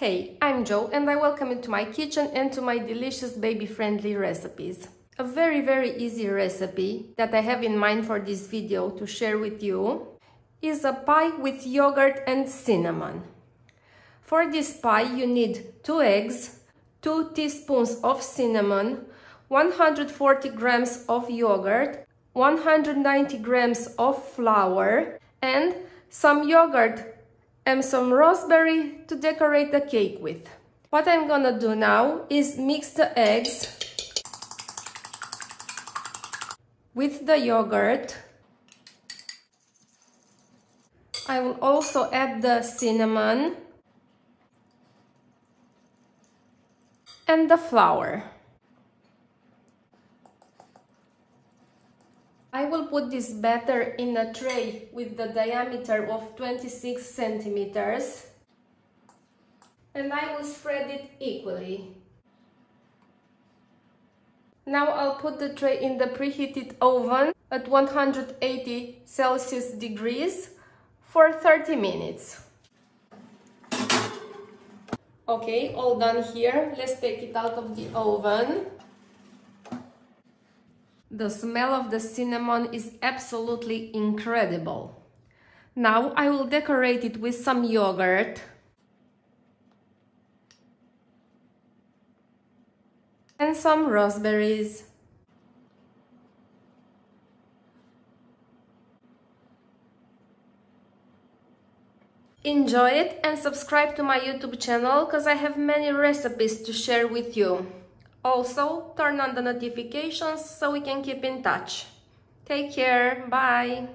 Hey, I'm Jo and I welcome you to my kitchen and to my delicious baby-friendly recipes. A very easy recipe that I have in mind for this video to share with you is a pie with yogurt and cinnamon. For this pie you need 2 eggs, 2 teaspoons of cinnamon, 140 grams of yogurt, 190 grams of flour and some yogurt and some raspberry to decorate the cake with. What I'm gonna do now is mix the eggs with the yogurt. I will also add the cinnamon and the flour. I will put this batter in a tray with the diameter of 26 centimeters and I will spread it equally. Now I'll put the tray in the preheated oven at 180 Celsius degrees for 30 minutes. Okay, all done here. Let's take it out of the oven. The smell of the cinnamon is absolutely incredible. Now I will decorate it with some yogurt and some raspberries. Enjoy it and subscribe to my YouTube channel because I have many recipes to share with you. Also, turn on the notifications so we can keep in touch. Take care, bye!